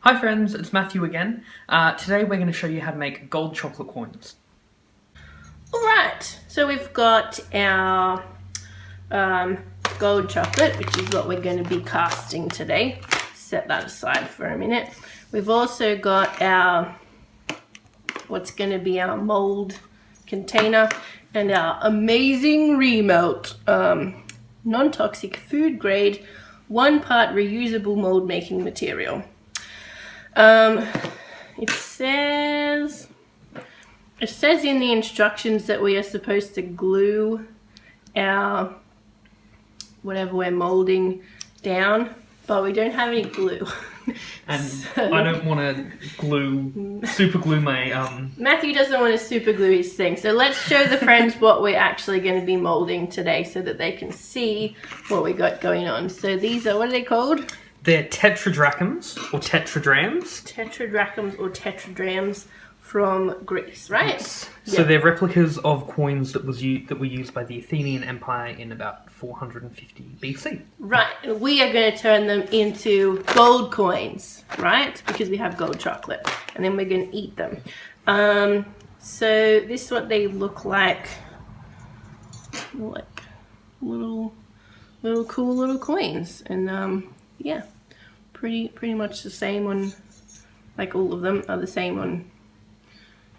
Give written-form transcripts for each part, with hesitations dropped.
Hi friends, it's Matthew again. Today we're going to show you how to make gold chocolate coins. Alright, so we've got our gold chocolate, which is what we're going to be casting today. Set that aside for a minute. We've also got our, what's going to be our mold container and our amazing remelt, non-toxic food grade, 1 part reusable mold making material. It says in the instructions that we are supposed to glue our whatever we're molding down, but we don't have any glue. And so, I don't want to super glue my Matthew doesn't want to super glue his thing, so let's show the friends what we're actually going to be molding today so that they can see what we got going on. So these are, what are they called? They're tetradrachms or tetradrams. Tetradrachms or tetradrams from Greece, right? Yes. So they're replicas of coins that were used by the Athenian Empire in about 450 BC. Right, and we are going to turn them into gold coins, right? Because we have gold chocolate, and then we're going to eat them. So this is what they look like little cool little coins, and yeah, pretty much the same on, like all of them are the same on.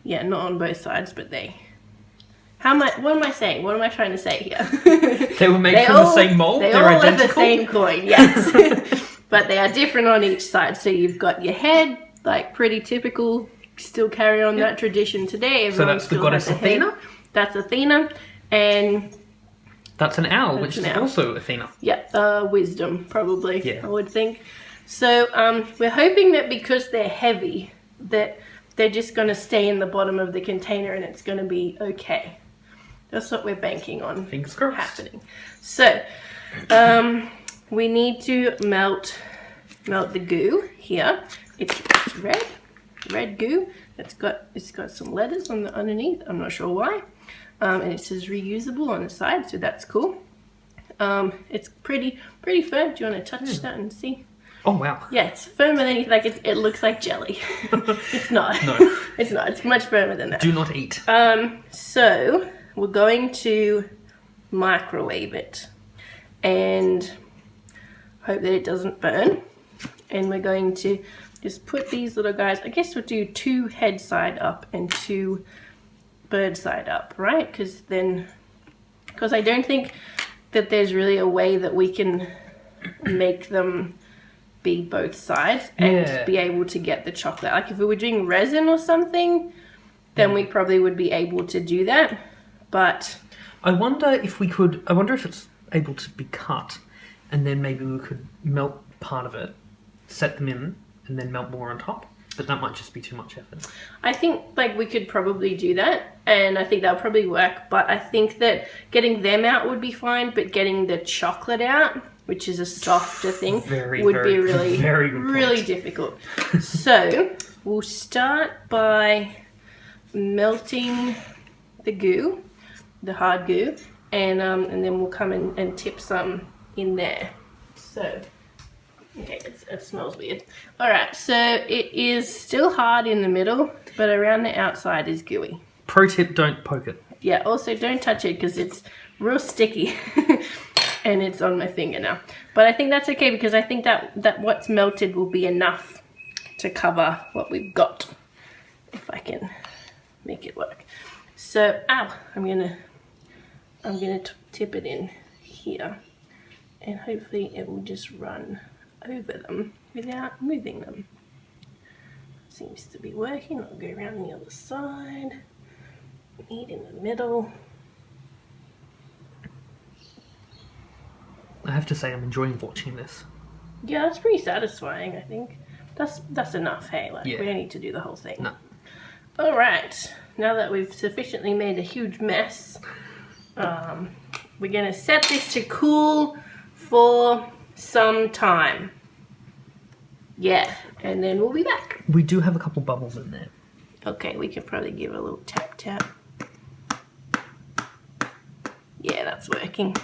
Yeah, not on both sides, but they. What am I saying? What am I trying to say here? They were made from the same mold? They're all identical? The same coin, yes. But they are different on each side. So you've got your head, like pretty typical, still carry on that tradition today. Everyone so that's the goddess Athena? That's Athena. And that's an owl, which is also Athena. Yeah, wisdom, probably, I would think. So we're hoping that because they're heavy, that they're just going to stay in the bottom of the container and it's going to be okay. That's what we're banking on happening. So we need to melt the goo here. It's red goo. It's got some letters on the underneath. I'm not sure why. And it says reusable on the side, so that's cool. It's pretty firm. Do you want to touch that and see? Oh wow! Yeah, it's firmer than like it looks like jelly. It's not. No, it's not. It's much firmer than that. Do not eat. So we're going to microwave it and hope that it doesn't burn. And we're going to just put these little guys. I guess we'll do 2 head side up and 2 bird side up, right? Because I don't think that there's really a way that we can make them be both sides and be able to get the chocolate. Like if we were doing resin or something, then we probably would be able to do that. But I wonder if it's able to be cut, and then maybe we could melt part of it, set them in, and then melt more on top. But that might just be too much effort. I think like we could probably do that, and I think that'll probably work. But I think that getting them out would be fine, but getting the chocolate out, which is a softer thing, would be really difficult. So we'll start by melting the goo, the hard goo, and then we'll come in and tip some in there. So, okay, it smells weird. All right, so it is still hard in the middle, but around the outside is gooey. Pro tip, don't poke it. Yeah, also don't touch it because it's real sticky. And it's on my finger now. But I think that's okay because I think that what's melted will be enough to cover what we've got. If I can make it work. So, I'm gonna tip it in here. And hopefully it will just run over them without moving them. Seems to be working. I'll go around the other side. Meet in the middle. I have to say I'm enjoying watching this. Yeah, that's pretty satisfying, I think. That's enough, hey? We don't need to do the whole thing. No. Alright, now that we've sufficiently made a huge mess, we're going to set this to cool for some time. Yeah, and then we'll be back. We do have a couple bubbles in there. Okay, we could probably give it a little tap. Yeah, that's working.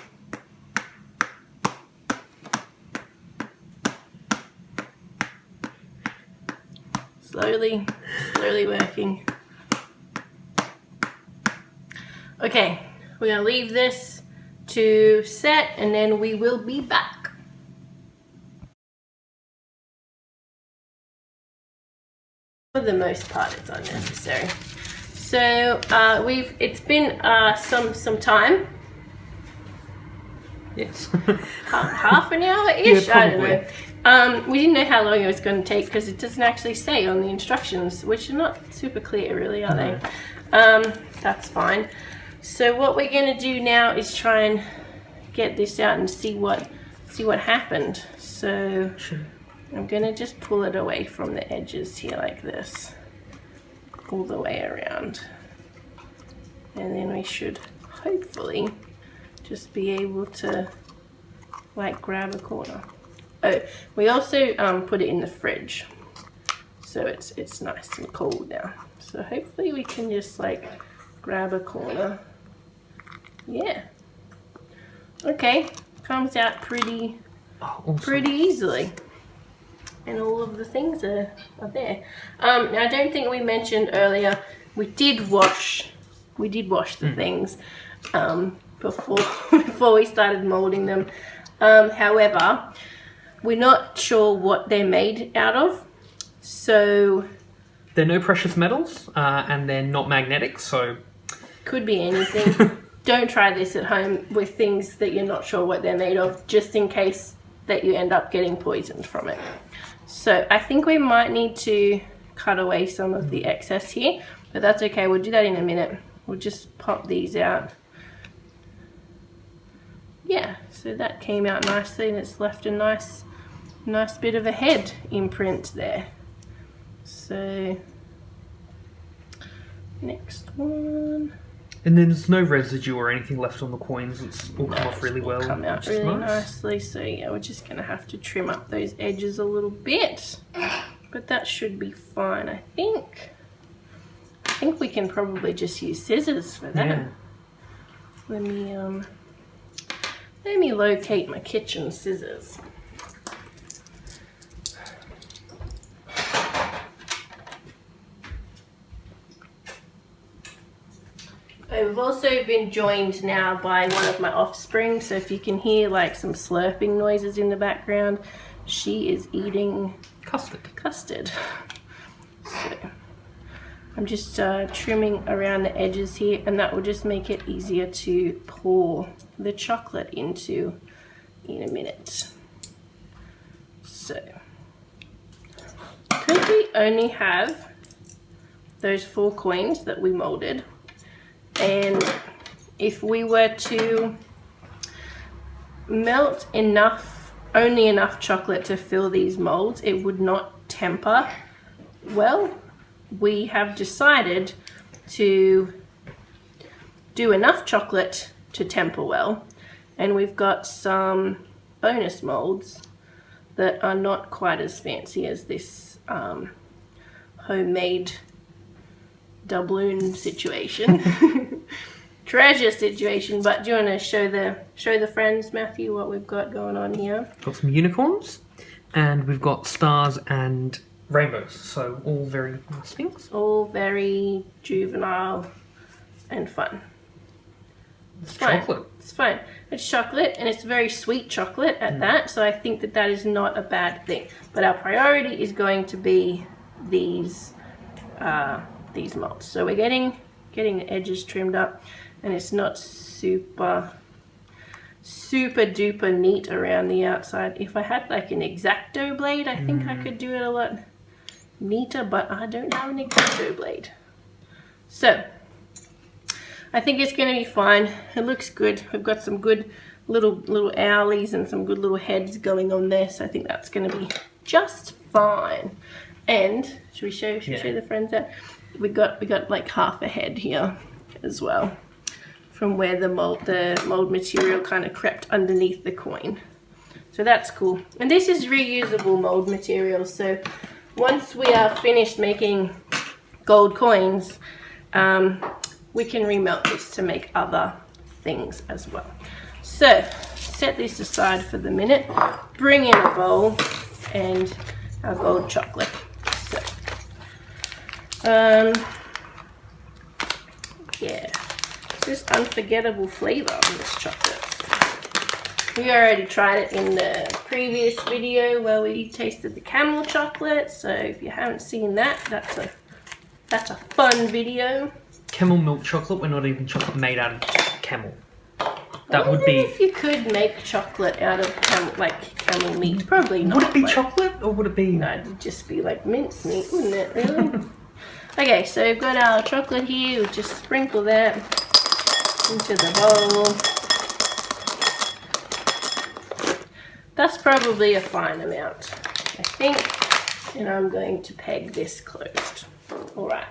Slowly working. Okay, we're gonna leave this to set and then we will be back. For the most part, it's unnecessary. So it's been some time. Yes. Half an hour-ish, Yeah, I don't know. We didn't know how long it was going to take because it doesn't actually say on the instructions, which are not super clear really, are they? That's fine. So what we're going to do now is try and get this out and see what happened. So I'm going to just pull it away from the edges here like this, all the way around. And then we should hopefully just be able to like grab a corner. Oh, we also put it in the fridge, so it's nice and cold now. So hopefully we can just like grab a corner. Yeah. Okay, comes out pretty easily, and all of the things are there. Now I don't think we mentioned earlier, we did wash the things before we started molding them. However, we're not sure what they're made out of, so they're no precious metals, and they're not magnetic, so could be anything. Don't try this at home with things that you're not sure what they're made of, just in case that you end up getting poisoned from it. So I think we might need to cut away some of the excess here, but that's okay, we'll do that in a minute. We'll just pop these out. Yeah, so that came out nicely and it's left a nice bit of a head imprint there. So next one. And then there's no residue or anything left on the coins. It's all come off really well. Come out really nicely. So yeah, we're just gonna have to trim up those edges a little bit, but that should be fine. I think we can probably just use scissors for that. Yeah. Let me locate my kitchen scissors. We've also been joined now by one of my offspring, so if you can hear like some slurping noises in the background, she is eating custard. So I'm just trimming around the edges here, and that will just make it easier to pour the chocolate into in a minute. So because we only have those 4 coins that we molded, and if we were to melt only enough chocolate to fill these molds, it would not temper well. We have decided to do enough chocolate to temper well, and we've got some bonus molds that are not quite as fancy as this homemade doubloon situation. Treasure situation. But do you want to show the friends, Matthew, what we've got going on here? Got some unicorns, and we've got stars and rainbows, so all very nice things. All very juvenile and fun. It's chocolate. It's fine. It's chocolate, and it's very sweet chocolate at that, so I think that is not a bad thing. But our priority is going to be these molds. So we're getting the edges trimmed up, and it's not super duper neat around the outside. If I had like an X-Acto blade, I think I could do it a lot neater, but I don't have an X-Acto blade. So I think it's going to be fine. It looks good. We've got some good little owlies and some good little heads going on there, so I think that's going to be just fine. And should we show the friends that we got like half a head here as well, from where the mold material kind of crept underneath the coin. So that's cool. And this is reusable mold material, so once we are finished making gold coins, we can remelt this to make other things as well. So set this aside for the minute, bring in a bowl and our gold chocolate. So Yeah, just unforgettable flavor on this chocolate. We already tried it in the previous video where we tasted the camel chocolate, so if you haven't seen that, that's a fun video. Camel milk chocolate, we're not even chocolate made out of camel. That would be... if you could make chocolate out of camel meat. Probably not. Would it be chocolate or would it be... No, it'd just be like mincemeat, wouldn't it, really? Okay, so we've got our chocolate here. We'll just sprinkle that into the bowl. That's probably a fine amount, I think. And I'm going to peg this closed. Alright,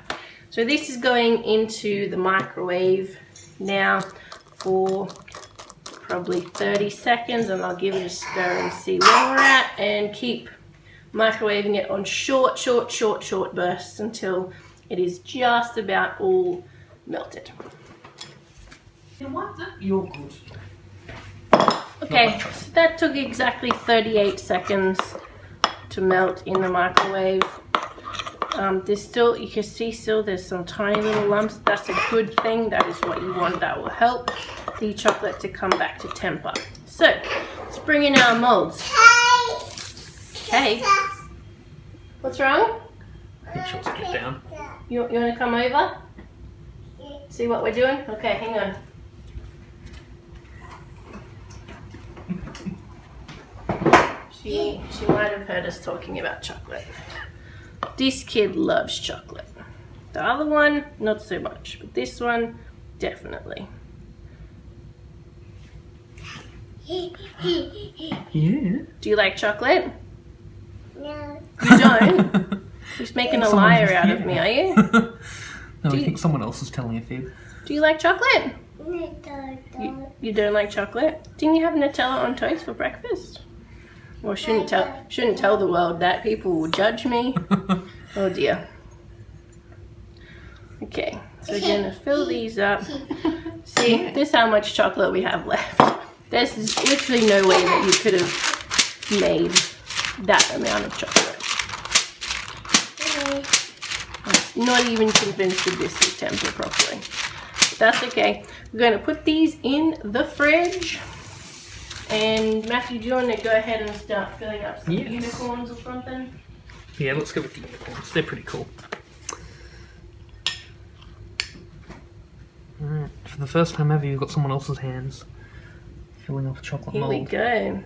so this is going into the microwave now for probably 30 seconds, and I'll give it a stir and see where we're at, and keep microwaving it on short bursts until it is just about all melted. You're good. Okay, so that took exactly 38 seconds to melt in the microwave. There's still, you can see still there's some tiny little lumps. That's a good thing. That is what you want. That will help the chocolate to come back to temper. So, let's bring in our molds. Okay. What's wrong? I think she wants to get down. You want to come over? See what we're doing? Okay, hang on. She might have heard us talking about chocolate. This kid loves chocolate. The other one, not so much, but this one, definitely. Yeah. Do you like chocolate? No. You don't? Just making a liar out of me, are you? No, I think someone else is telling a fib. Do you like chocolate? No. You don't like chocolate? Didn't you have Nutella on toast for breakfast? Well, shouldn't tell the world that. People will judge me. Oh dear. Okay, so we're gonna fill these up. See, this is how much chocolate we have left. There's literally no way that you could have made that amount of chocolate. I'm not even convinced that this is tempered properly. But that's okay. We're gonna put these in the fridge. And Matthew, do you want to go ahead and start filling up some unicorns or something? Yeah, let's go with the unicorns. They're pretty cool. Alright, for the first time ever, you've got someone else's hands filling up a chocolate mold. Here we go.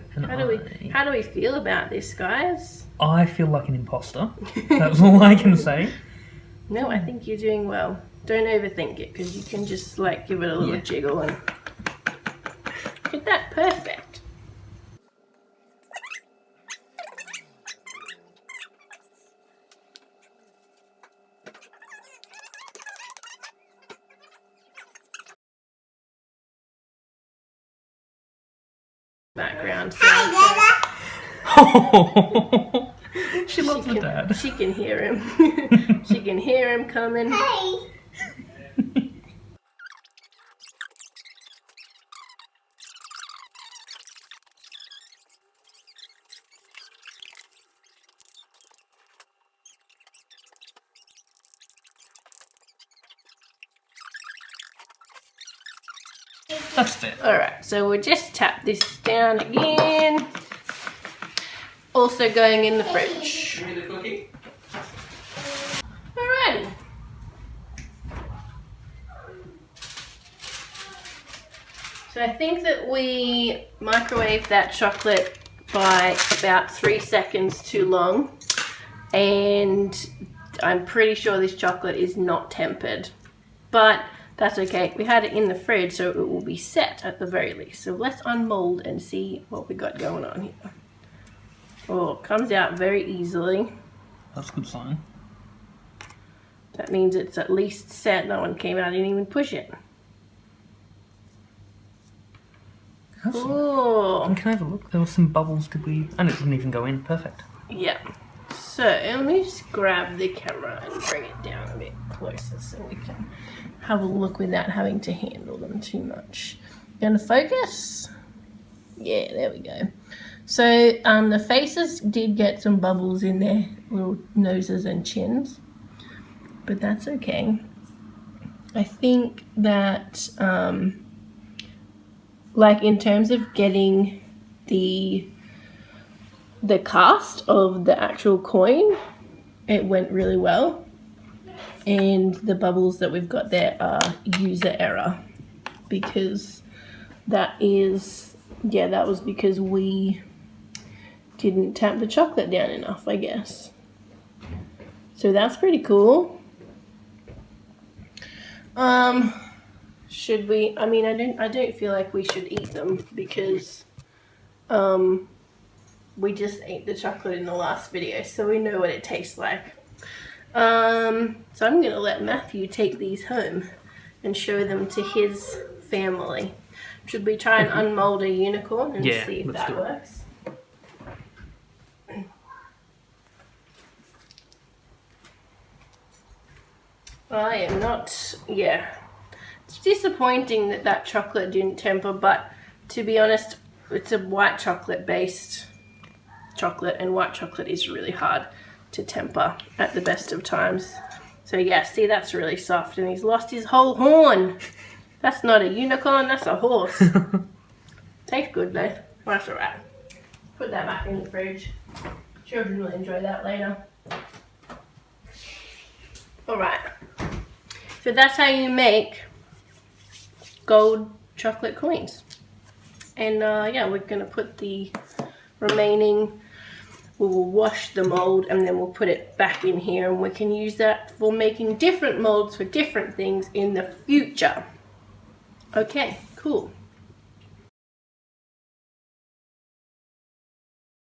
How do we feel about this, guys? I feel like an imposter. That's all I can say. No, I think you're doing well. Don't overthink it, because you can just like give it a little jiggle and look at that, perfect. Background sound. She loves her dad. She can hear him. She can hear him coming. Hey. That's fair. Alright, so we'll just tap this down again. Also going in the fridge. Alrighty. So I think that we microwaved that chocolate by about 3 seconds too long. And I'm pretty sure this chocolate is not tempered. But that's okay. We had it in the fridge, so it will be set at the very least. So let's unmold and see what we got going on here. Oh, it comes out very easily. That's a good sign. That means it's at least set. No one came out and didn't even push it. Cool. Can I have a look? There were some bubbles. And it didn't even go in. Perfect. Yeah. So let me just grab the camera and bring it down a bit closer so we can have a look without having to handle them too much. Gonna focus? Yeah, there we go. So the faces did get some bubbles in their little noses and chins. but that's okay. I think that like in terms of getting the cast of the actual coin, it went really well, and the bubbles that we've got there are user error, because that was because we didn't tap the chocolate down enough, I guess. So that's pretty cool. Should we? I mean, I don't feel like we should eat them, because we just ate the chocolate in the last video, so we know what it tastes like. So I'm gonna let Matthew take these home and show them to his family. Should we try and unmold a unicorn and see if that works? I am not, it's disappointing that chocolate didn't temper, but to be honest, it's a white chocolate based chocolate, and white chocolate is really hard to temper at the best of times. So yeah, see, that's really soft, and he's lost his whole horn. That's not a unicorn, that's a horse. Tastes good though. Well, that's alright. Put that back in the fridge. Children will enjoy that later. Alright. So that's how you make gold chocolate coins. And yeah, we're going to put the remaining, we will wash the mold and then we'll put it back in here, and we can use that for making different molds for different things in the future. Okay, cool.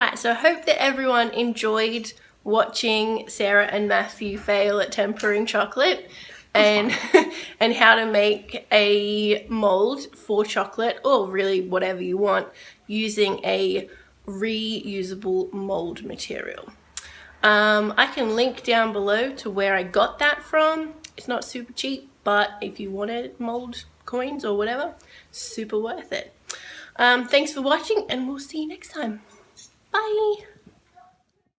Alright, so I hope that everyone enjoyed watching Sarah and Matthew fail at tempering chocolate, and and how to make a mold for chocolate, or really whatever you want, using a reusable mold material. I can link down below to where I got that from. It's not super cheap, but if you wanted mold coins or whatever, super worth it. Thanks for watching, and we'll see you next time. Bye.